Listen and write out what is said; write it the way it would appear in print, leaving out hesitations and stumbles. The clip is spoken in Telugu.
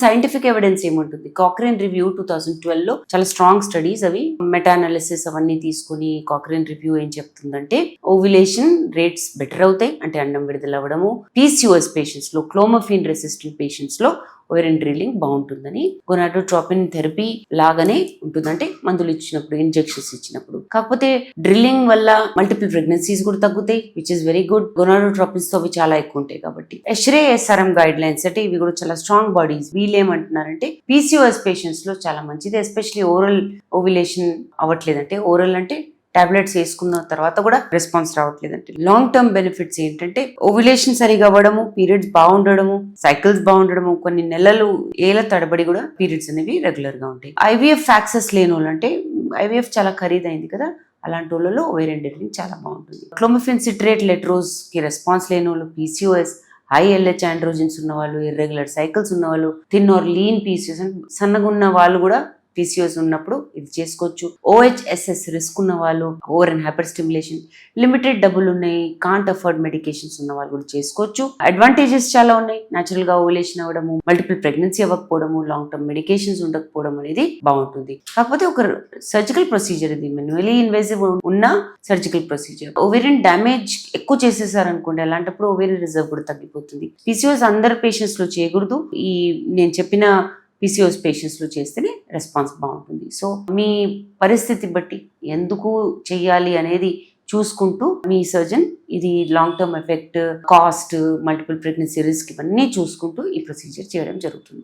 సైంటిఫిక్ ఎవిడెన్స్ ఏముంటుంది? కాక్రేన్ రివ్యూ 2012 లో చాలా స్ట్రాంగ్ స్టడీస్ అవి మెటా అనాలిసిస్ అవన్నీ తీసుకుని కాక్రేన్ రివ్యూ ఏం చెప్తుందంటే ఓవ్యులేషన్ రేట్స్ బెటర్ అవుతాయి, అంటే అండం విడుదల అవ్వడము. పీసీఓఎస్ పేషెంట్స్ లో, క్లోమఫిన్ రెసిస్టెంట్ పేషెంట్స్ లో ఓవెరిన్ డ్రిల్లింగ్ బాగుంటుందని, గొనాడోట్రోపిన్ థెరపీ లాగానే ఉంటుందంటే మందులు ఇచ్చినప్పుడు, ఇంజెక్షన్స్ ఇచ్చినప్పుడు. కాకపోతే డ్రిల్లింగ్ వల్ల మల్టిపుల్ ప్రెగ్నెన్సీస్ కూడా తగ్గుతాయి, విచ్ ఇస్ వెరీ గుడ్. గొనాడోట్రోపిన్స్ తో అవి చాలా ఎక్కువ ఉంటాయి కాబట్టి. ఎష్రే ఎస్ఆర్ఎం గైడ్ లైన్స్ అంటే ఇవి కూడా చాలా స్ట్రాంగ్ బాడీస్. వీళ్ళు ఏమంటున్నారంటే పీసీఓఎస్ పేషెంట్స్ లో చాలా మంచిది, ఎస్పెషలీ ఓరల్ ఓవ్యులేషన్ అవ్వట్లేదంటే, ఓరల్ అంటే టాబ్లెట్స్ వేసుకున్న తర్వాత కూడా రెస్పాన్స్ రావట్లేదంటే, లాంగ్ టర్మ్ బెనిఫిట్స్ ఏంటంటే ఓవ్యులేషన్ సరిగా అవ్వడము, పీరియడ్స్ బాగుండడము, సైకిల్స్ బాగుండడము, కొన్ని నెలలు ఏళ్ల తడబడి కూడా పీరియడ్స్ అనేవి రెగ్యులర్ గా ఉంటాయి. ఐవీఎఫ్ యాక్సెస్ లేని వాళ్ళు, అంటే ఐవీఎఫ్ చాలా ఖరీదైంది కదా, అలాంటి వాళ్ళలో ఓవేరియన్ డ్రిల్లింగ్ చాలా బాగుంటుంది. క్లోమిఫెన్ సిట్రేట్ లెట్రోస్ కి రెస్పాన్స్ లేని వాళ్ళు, పీసీఓఎస్, హై ఎల్హెచ్ ఆండ్రోజన్స్ ఉన్న వాళ్ళు, ఇర్రెగ్యులర్ సైకిల్స్ ఉన్న వాళ్ళు, థిన్ ఆర్ లీన్ పీసీఓఎస్ సన్నగా ఉన్న వాళ్ళు కూడా పీసీఓఎస్ ఉన్నప్పుడు ఇది చేసుకోవచ్చు. ఓహెచ్ఎస్ఎస్ రిస్క్ ఉన్న వాళ్ళు, over and hyper stimulation, limited డబ్బులు ఉన్నాయి, కాంట్ అఫోర్డ్ మెడికేషన్స్ ఉన్న వాళ్ళు కూడా చేసుకోవచ్చు. అడ్వాంటేజెస్ చాలా ఉన్నాయి. న్యాచురల్ గా ఓవ్యులేషన్ అవ్వడము, మల్టిపుల్ ప్రెగ్నెన్సీ అవ్వకపోవడము, లాంగ్ టర్మ్ మెడికేషన్స్ ఉండకపోవడం అనేది బాగుంటుంది. కాకపోతే ఒక సర్జికల్ ప్రొసీజర్, ఇది మినిమలీ ఇన్వేసివ్ ఉన్న సర్జికల్ ప్రొసీజర్. ఓవేరియన్ డ్యామేజ్ ఎక్కువ చేసేసారు అనుకోండి, అలాంటప్పుడు ఓవేరియన్ రిజర్వ్ కూడా తగ్గిపోతుంది. పీసీఓఎస్ అందరు పేషెంట్స్ లో చేయకూడదు. ఈ నేను చెప్పిన పీసీఓఎస్ పేషెంట్స్ లో చేస్తేనే రెస్పాన్స్ బాగుంటుంది. సో మీ పరిస్థితి బట్టి ఎందుకు చెయ్యాలి అనేది చూసుకుంటూ మీ సర్జన్ ఇది long term effect, cost, multiple pregnancy risk ఇవన్నీ చూసుకుంటూ ఈ ప్రొసీజర్ చేయడం జరుగుతుంది.